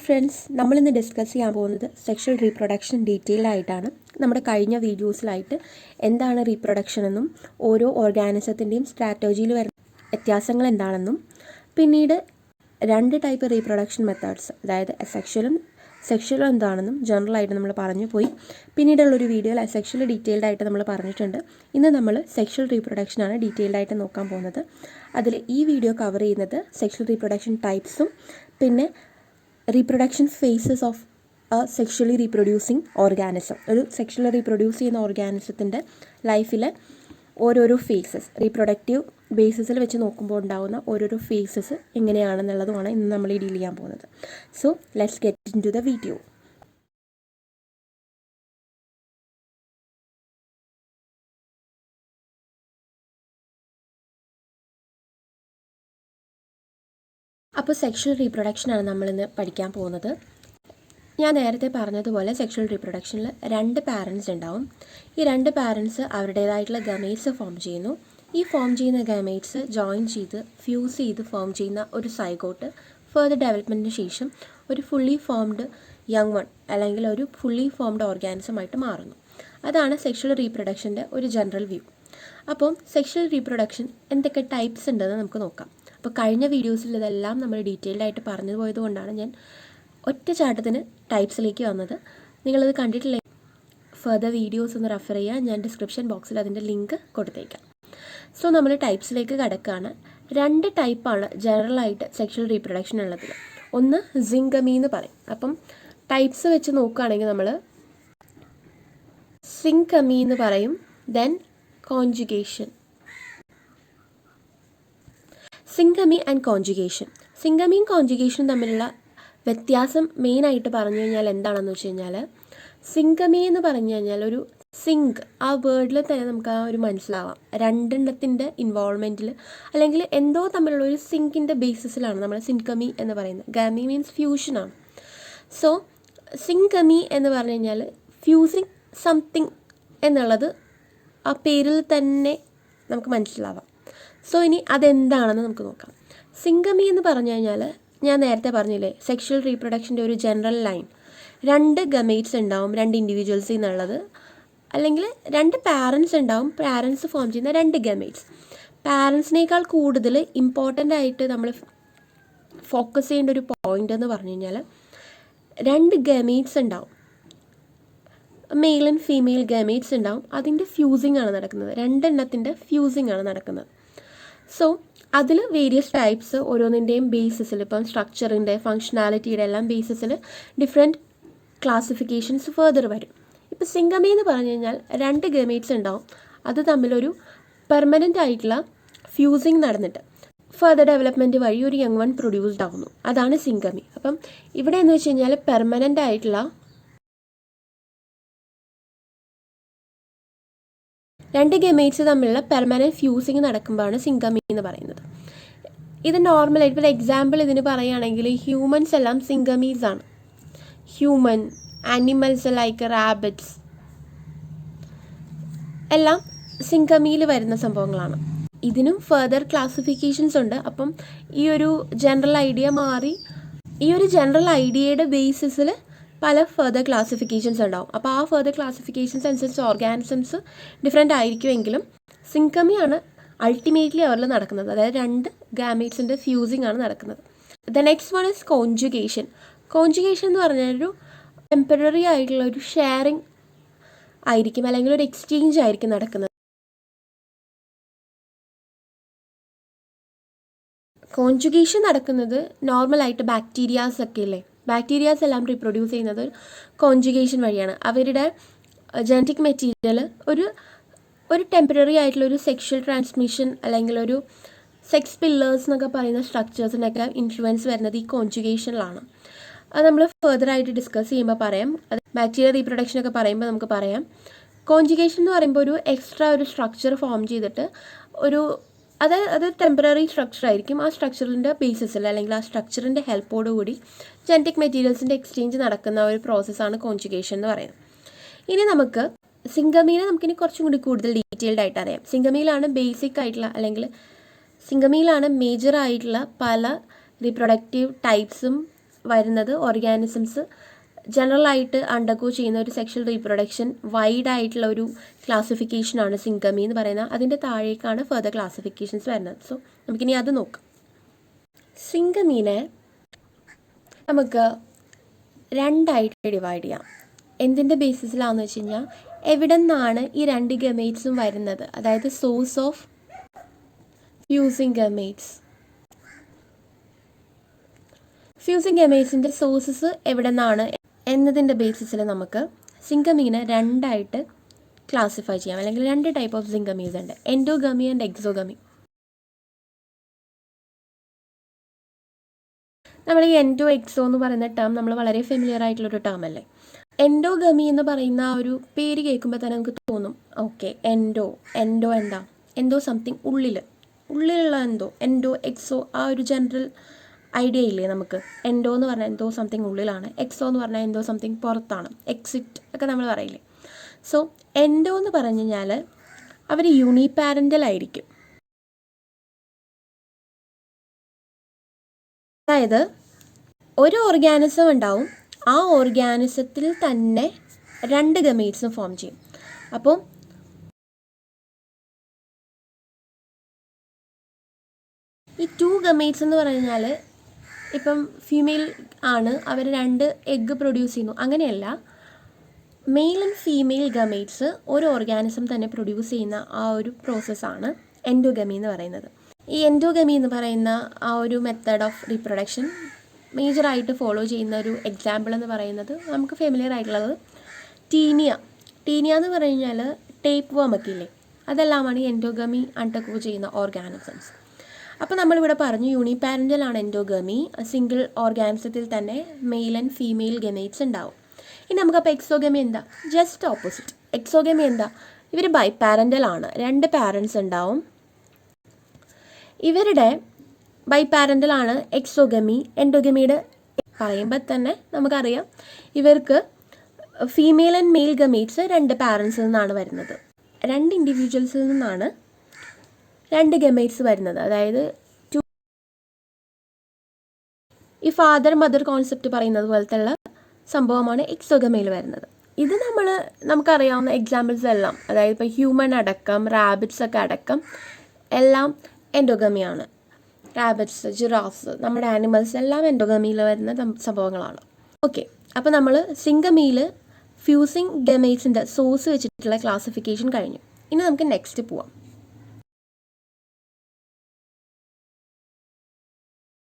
Friends, നമ്മളിന്ന് discuss ചെയ്യാൻ പോകുന്നത് സെക്ഷൽ റീപ്രൊഡക്ഷൻ ഡീറ്റെയിൽ ആയിട്ടാണ്. നമ്മുടെ കഴിഞ്ഞ വീഡിയോസിലായിട്ട് എന്താണ് റീപ്രൊഡക്ഷൻ എന്നും ഓരോ ഓർഗാനിസത്തിൻ്റെയും സ്ട്രാറ്റജിയിൽ വരുന്ന വ്യത്യാസങ്ങൾ എന്താണെന്നും പിന്നീട് 2 ടൈപ്പ് റീപ്രൊഡക്ഷൻ മെത്തേഡ്സ്, അതായത് സെക്ഷലും എന്താണെന്നും ജനറലായിട്ട് നമ്മൾ പറഞ്ഞു പോയി. പിന്നീടുള്ളൊരു വീഡിയോയിൽ അസെക്ഷൽ ഡീറ്റെയിൽഡ് ആയിട്ട് നമ്മൾ പറഞ്ഞിട്ടുണ്ട്. ഇന്ന് നമ്മൾ സെക്ഷൽ റീപ്രൊഡക്ഷനാണ് ഡീറ്റെയിൽഡ് ആയിട്ട് നോക്കാൻ പോകുന്നത്. അതിൽ ഈ വീഡിയോ കവർ ചെയ്യുന്നത് സെക്ഷൽ റീപ്രൊഡക്ഷൻ ടൈപ്സും പിന്നെ reproduction phases of sexually reproducing organism. ഒരു സെക്ഷലി റീപ്രൊഡ്യൂസ് ചെയ്യുന്ന ഓർഗാനിസത്തിൻ്റെ ലൈഫിലെ ഓരോരോ ഫേസസ്, റീപ്രൊഡക്റ്റീവ് ബേസിസിൽ വെച്ച് നോക്കുമ്പോൾ ഉണ്ടാകുന്ന ഓരോരോ ഫേസസ് എങ്ങനെയാണെന്നുള്ളതുമാണ് ഇന്ന് നമ്മൾ ഡീൽ ചെയ്യാൻ പോകുന്നത്. So let's get into the video. അപ്പോൾ സെക്ഷൽ റീപ്രൊഡക്ഷനാണ് നമ്മളിന്ന് പഠിക്കാൻ പോകുന്നത്. ഞാൻ നേരത്തെ പറഞ്ഞതുപോലെ സെക്ഷൽ റീപ്രൊഡക്ഷനിൽ 2 പാരൻസ് ഉണ്ടാവും. ഈ 2 പാരൻസ് അവരുടേതായിട്ടുള്ള ഗമേറ്റ്സ് ഫോം ചെയ്യുന്നു. ഈ ഫോം ചെയ്യുന്ന ഗമേറ്റ്സ് ജോയിൻ ചെയ്ത് ഫ്യൂസ് ചെയ്ത് ഫോം ചെയ്യുന്ന ഒരു സൈഗോട്ട് ഫർദർ ഡെവലപ്മെൻറ്റിന് ശേഷം ഒരു ഫുള്ളി ഫോംഡ് യങ് വൺ അല്ലെങ്കിൽ ഒരു ഫുള്ളി ഫോംഡ് ഓർഗാനിസമായിട്ട് മാറുന്നു. അതാണ് സെക്ഷൽ റീപ്രൊഡക്ഷൻ്റെ ഒരു ജനറൽ വ്യൂ. അപ്പം സെക്ഷൽ റീപ്രൊഡക്ഷൻ എന്തൊക്കെ ടൈപ്സ് ഉണ്ടെന്ന് നമുക്ക് നോക്കാം. അപ്പോൾ കഴിഞ്ഞ വീഡിയോസിൽ ഇതെല്ലാം നമ്മൾ ഡീറ്റെയിൽഡ് ആയിട്ട് പറഞ്ഞു പോയത് കൊണ്ടാണ് ഞാൻ ഒറ്റ ചാട്ടത്തിന് ടൈപ്സിലേക്ക് വന്നത്. നിങ്ങളത് കണ്ടിട്ടില്ല, ഫർദർ വീഡിയോസ് ഒന്ന് റെഫർ ചെയ്യുക. ഞാൻ ഡിസ്ക്രിപ്ഷൻ ബോക്സിൽ അതിൻ്റെ ലിങ്ക് കൊടുത്തേക്കാം. സോ നമ്മൾ ടൈപ്സിലേക്ക് കിടക്കുകയാണ്. 2 ടൈപ്പാണ് ജനറലായിട്ട് സെക്ഷൽ റീപ്രൊഡക്ഷൻ ഉള്ളത്. ഒന്ന് സിംഗമി എന്ന് പറയും. അപ്പം ടൈപ്സ് വെച്ച് നോക്കുകയാണെങ്കിൽ നമ്മൾ സിംഗമി എന്ന് പറയും. Then conjugation. Syngamy and conjugation. സിംഗമിയും കോൺജുഗേഷനും തമ്മിലുള്ള വ്യത്യാസം മെയിനായിട്ട് പറഞ്ഞു കഴിഞ്ഞാൽ എന്താണെന്ന് വെച്ച് കഴിഞ്ഞാൽ, സിംഗമി എന്ന് പറഞ്ഞു കഴിഞ്ഞാൽ ഒരു സിങ്ക്, ആ വേർഡിൽ തന്നെ നമുക്ക് ആ ഒരു മനസ്സിലാവാം. 2 എണ്ണത്തിൻ്റെ ഇൻവോൾവ്മെൻറ്റിൽ അല്ലെങ്കിൽ എന്തോ തമ്മിലുള്ള ഒരു സിങ്കിൻ്റെ ബേസിസിലാണ് നമ്മൾ സിംഗമി എന്ന് പറയുന്നത്. ഗമി മീൻസ് ഫ്യൂഷനാണ്. സോ സിംഗമി എന്ന് പറഞ്ഞു കഴിഞ്ഞാൽ ഫ്യൂസിങ് സംതിങ് എന്നുള്ളത് ആ പേരിൽ തന്നെ നമുക്ക് മനസ്സിലാവാം. സോ ഇനി അതെന്താണെന്ന് നമുക്ക് നോക്കാം. സിംഗമി എന്ന് പറഞ്ഞു കഴിഞ്ഞാൽ ഞാൻ നേരത്തെ പറഞ്ഞില്ലേ, സെക്ഷൽ റീപ്രൊഡക്ഷൻ്റെ ഒരു ജനറൽ ലൈൻ. 2 ഗമേറ്റ്സ് ഉണ്ടാവും, 2 ഇൻഡിവിജ്വൽസിൽ നിന്നുള്ളത്, അല്ലെങ്കിൽ 2 പാരൻസ് ഉണ്ടാവും, പാരൻസ് ഫോം ചെയ്യുന്ന 2 ഗമേറ്റ്സ്. പാരൻസിനേക്കാൾ കൂടുതൽ ഇമ്പോർട്ടൻ്റ് ആയിട്ട് നമ്മൾ ഫോക്കസ് ചെയ്യേണ്ട ഒരു പോയിൻ്റ് എന്ന് പറഞ്ഞു കഴിഞ്ഞാൽ 2 ഗമേറ്റ്സ് ഉണ്ടാവും, മെയിൽ ആൻഡ് ഫീമെയിൽ ഗമേറ്റ്സ് ഉണ്ടാവും. അതിൻ്റെ ഫ്യൂസിങ് ആണ് നടക്കുന്നത്, 2 എണ്ണത്തിൻ്റെ ഫ്യൂസിങ് ആണ് നടക്കുന്നത്. സോ അതിൽ വേരിയസ് ടൈപ്സ് ഓരോന്നിൻ്റെയും ബേസിസിൽ, ഇപ്പം സ്ട്രക്ചറിൻ്റെ ഫങ്ഷനാലിറ്റിയുടെ എല്ലാം ബേസിസിൽ ഡിഫറെൻറ്റ് ക്ലാസിഫിക്കേഷൻസ് ഫർദർ വരും. ഇപ്പോൾ സിംഗമി എന്ന് പറഞ്ഞു കഴിഞ്ഞാൽ 2 ഗമേറ്റ്സ് ഉണ്ടാവും, അത് തമ്മിലൊരു പെർമനൻ്റ് ആയിട്ടുള്ള ഫ്യൂസിങ് നടന്നിട്ട് ഫർദർ ഡെവലപ്മെൻറ്റ് വഴി ഒരു യങ് വൺ പ്രൊഡ്യൂസ്ഡ് ആവുന്നു. അതാണ് സിംഗമി. അപ്പം ഇവിടെ എന്ന് വെച്ച് കഴിഞ്ഞാൽ പെർമനൻ്റ് ആയിട്ടുള്ള 2 ഗമേറ്റ്സ് തമ്മിലുള്ള പെർമനൻറ്റ് ഫ്യൂസിങ് നടക്കുമ്പോഴാണ് സിംഗമി എന്ന് പറയുന്നത്. ഇത് നോർമലായിട്ട് ഇപ്പോൾ എക്സാമ്പിൾ ഇതിന് പറയുകയാണെങ്കിൽ ഹ്യൂമൻസ് എല്ലാം സിംഗമീസ് ആണ്. ഹ്യൂമൻ, ആനിമൽസ് ലൈക്ക് റാബിറ്റ്സ് എല്ലാം സിംഗമിയിൽ വരുന്ന സംഭവങ്ങളാണ്. ഇതിനും ഫർദർ ക്ലാസിഫിക്കേഷൻസ് ഉണ്ട്. അപ്പം ഈ ഒരു ജനറൽ ഐഡിയ മാറി ഈ ഒരു ജനറൽ ഐഡിയയുടെ ബേസിസിൽ പല ഫർദർ ക്ലാസിഫിക്കേഷൻസ് ഉണ്ടാവും. അപ്പോൾ ആ ഫർദർ ക്ലാസിഫിക്കേഷൻസ് അനുസരിച്ച് ഓർഗാനിസംസ് ഡിഫറെൻ്റ് ആയിരിക്കുമെങ്കിലും സിംഗമിയാണ് അൾട്ടിമേറ്റ്ലി അവരിൽ നടക്കുന്നത്. അതായത് 2 ഗാമേറ്റ്സിൻ്റെ ഫ്യൂസിങ് ആണ് നടക്കുന്നത്. The next one is conjugation. Conjugation എന്ന് പറഞ്ഞാൽ ഒരു ടെമ്പററി ആയിട്ടുള്ള ഒരു ഷെയറിങ് ആയിരിക്കും, അല്ലെങ്കിൽ ഒരു എക്സ്ചേഞ്ച് ആയിരിക്കും നടക്കുന്നത്. കോൺജുഗേഷൻ നടക്കുന്നത് നോർമലായിട്ട് ബാക്ടീരിയാസ് ഒക്കെ ഇല്ലേ, ബാക്ടീരിയാസ് എല്ലാം റീപ്രൊഡ്യൂസ് ചെയ്യുന്നത് കോൺജുഗേഷൻ വഴിയാണ്. അവരുടെ ജനറ്റിക് മെറ്റീരിയൽ ഒരു ടെമ്പററി ആയിട്ടുള്ള ഒരു സെക്ഷൽ ട്രാൻസ്മിഷൻ അല്ലെങ്കിൽ ഒരു സെക്സ് പില്ലേഴ്സ് എന്നൊക്കെ പറയുന്ന സ്ട്രക്ചേഴ്സിനൊക്കെ ഇൻഫ്ലുവൻസ് വരുന്നത് ഈ കോൺജുഗേഷനിലാണ്. അത് നമ്മൾ ഫർദർ ആയിട്ട് ഡിസ്കസ് ചെയ്യുമ്പോൾ പറയാം. അത് ബാക്ടീരിയ റീപ്രൊഡക്ഷനൊക്കെ പറയുമ്പോൾ നമുക്ക് പറയാം. കോൺജുഗേഷൻ എന്ന് പറയുമ്പോൾ ഒരു എക്സ്ട്രാ ഒരു സ്ട്രക്ചർ ഫോം ചെയ്തിട്ട് അത് ടെമ്പററി സ്ട്രക്ചർ ആയിരിക്കും. ആ സ്ട്രക്ചറിൻ്റെ ബേസിസിൽ അല്ലെങ്കിൽ ആ സ്ട്രക്ചറിൻ്റെ ഹെൽപ്പോടുകൂടി ജനറ്റിക് മെറ്റീരിയൽസിൻ്റെ എക്സ്ചേഞ്ച് നടക്കുന്ന ഒരു പ്രോസസ്സാണ് കോൺജുഗേഷൻ എന്ന് പറയുന്നത്. ഇനി നമുക്ക് സിംഗമിനെ നമുക്കിനി കുറച്ചും കൂടി കൂടുതൽ ഡീറ്റെയിൽഡ് ആയിട്ട് അറിയാം. സിംഗമിയിലാണ് ബേസിക് ആയിട്ടുള്ള അല്ലെങ്കിൽ സിംഗമിയിലാണ് മേജർ ആയിട്ടുള്ള പല റീപ്രൊഡക്റ്റീവ് ടൈപ്സും വരുന്നത് ഓർഗാനിസംസ് ജനറലായിട്ട് അണ്ടർഗോ ചെയ്യുന്ന ഒരു സെക്ഷൽ റീപ്രൊഡക്ഷൻ വൈഡ് ആയിട്ടുള്ള ഒരു ക്ലാസിഫിക്കേഷനാണ് സിംഗമി എന്ന് പറയുന്നത്. അതിൻ്റെ താഴേക്കാണ് ഫർദർ ക്ലാസിഫിക്കേഷൻസ് വരുന്നത്. സോ നമുക്കിനി അത് നോക്കാം. സിംഗമീനെ നമുക്ക് രണ്ടായിട്ട് ഡിവൈഡ് ചെയ്യാം. എന്തിൻ്റെ ബേസിസിലാണെന്ന് വെച്ച് കഴിഞ്ഞാൽ എവിടെ നിന്നാണ് ഈ രണ്ട് ഗമേറ്റ്സും വരുന്നത്, അതായത് source of fusing gametes. Fusing ഗമേറ്റ്സിൻ്റെ സോഴ്സസ് എവിടെ നിന്നാണ് എന്നതിൻ്റെ ബേസിസിൽ നമുക്ക് സിംഗമീനെ രണ്ടായിട്ട് ക്ലാസിഫൈ ചെയ്യാം. അല്ലെങ്കിൽ രണ്ട് ടൈപ്പ് ഓഫ് സിംഗമീസ് ഉണ്ട്, എൻഡോഗമി ആൻഡ് എക്സോഗമി. നമ്മൾ ഈ എൻഡോ എക്സോ എന്ന് പറയുന്ന ടേം നമ്മൾ വളരെ ഫെമിലിയർ ആയിട്ടുള്ളൊരു ടേം അല്ലേ. എൻഡോഗമി എന്ന് പറയുന്ന ആ ഒരു പേര് കേൾക്കുമ്പോൾ തന്നെ നമുക്ക് തോന്നും, ഓക്കെ എൻഡോ എന്താ, എന്തോ സംതിങ് ഉള്ളിലുള്ള എൻഡോ എക്സോ ആ ഒരു ജനറൽ ഐഡിയ ഇല്ലേ നമുക്ക്. എൻഡോ എന്ന് പറഞ്ഞാൽ എന്തോ സംതിങ് ഉള്ളിലാണ്, എക്സോ എന്ന് പറഞ്ഞാൽ എന്തോ സംതിങ് പുറത്താണ്, എക്സിറ്റ് ഒക്കെ നമ്മൾ പറയില്ലേ. സോ എൻഡോ എന്ന് പറഞ്ഞു കഴിഞ്ഞാൽ അവർ യൂണിപാരൻ്റൽ ആയിരിക്കും. അതായത് ഒരു ഓർഗാനിസം ഉണ്ടാവും, ആ ഓർഗാനിസത്തിൽ തന്നെ രണ്ട് ഗമേറ്റ്സും ഫോം ചെയ്യും. അപ്പോൾ ഈ 2 ഗമേറ്റ്സ് എന്ന് പറഞ്ഞാൽ ഇപ്പം ഫീമെയിൽ ആണ്, അവർ 2 എഗ്ഗ് പ്രൊഡ്യൂസ് ചെയ്യുന്നു, അങ്ങനെയല്ല. മെയിൽ ആൻഡ് ഫീമെയിൽ ഗമേറ്റ്സ് ഒരു ഓർഗാനിസം തന്നെ പ്രൊഡ്യൂസ് ചെയ്യുന്ന ആ ഒരു പ്രോസസ്സാണ് എൻഡോഗമി എന്ന് പറയുന്നത്. ഈ എൻഡോഗമി എന്ന് പറയുന്ന ആ ഒരു മെത്തേഡ് ഓഫ് റീപ്രൊഡക്ഷൻ മേജറായിട്ട് ഫോളോ ചെയ്യുന്ന ഒരു എക്സാമ്പിൾ എന്ന് പറയുന്നത് നമുക്ക് ഫെമിലിയർ ആയിട്ടുള്ളത് ടീനിയ എന്ന് പറഞ്ഞു കഴിഞ്ഞാൽ ടേപ്പ് വർമൊക്കെ ഇല്ലേ, അതെല്ലാമാണ് ഈ എൻഡോഗമി അണ്ടർഗോ ചെയ്യുന്ന ഓർഗാനിസംസ്. അപ്പോൾ നമ്മളിവിടെ പറഞ്ഞു യൂണിപാരൻ്റൽ ആണ് എൻഡോഗമി, സിംഗിൾ ഓർഗാനിസത്തിൽ തന്നെ മെയിൽ ആൻഡ് ഫീമെയിൽ ഗമേറ്റ്സ് ഉണ്ടാവും. ഇനി നമുക്കപ്പോൾ എക്സോഗമി എന്താ, ജസ്റ്റ് ഓപ്പോസിറ്റ്. എക്സോഗമി എന്താ, ഇവർ ബൈപാരൻ്റൽ ആണ്, 2 പാരൻസ് ഉണ്ടാവും. ഇവരുടെ ബൈപാരൻ്റൽ ആണ് എക്സോഗമി. എൻഡോഗമിയുടെ പറയുമ്പോൾ തന്നെ നമുക്കറിയാം ഇവർക്ക് ഫീമെയിൽ ആൻഡ് മെയിൽ ഗമേറ്റ്സ് 2 പാരൻസിൽ നിന്നാണ് വരുന്നത്, 2 ഇൻഡിവിജ്വൽസിൽ നിന്നാണ് 2 ഗമേറ്റ്സ് വരുന്നത്. അതായത് ഈ ഫാദർ മദർ കോൺസെപ്റ്റ് പറയുന്നത് പോലത്തെ ഉള്ള സംഭവമാണ് എക്സോഗമയിൽ വരുന്നത്. ഇത് നമുക്കറിയാവുന്ന എക്സാമ്പിൾസ് എല്ലാം, അതായത് ഇപ്പോൾ ഹ്യൂമൻ അടക്കം റാബിറ്റ്സ് ഒക്കെ അടക്കം എല്ലാം എൻഡോഗമിയാണ്. റാബിറ്റ്സ്, ജിറാഫ്സ്, നമ്മുടെ ആനിമൽസ് എല്ലാം എൻഡോഗമിയിൽ വരുന്ന സംഭവങ്ങളാണ്. ഓക്കെ, അപ്പോൾ നമ്മൾ സിംഗമിയിൽ ഫ്യൂസിങ് ഗമേറ്റ്സിൻ്റെ സോഴ്സ് വെച്ചിട്ടുള്ള ക്ലാസിഫിക്കേഷൻ കഴിഞ്ഞു. ഇനി നമുക്ക് നെക്സ്റ്റ് പോവാം.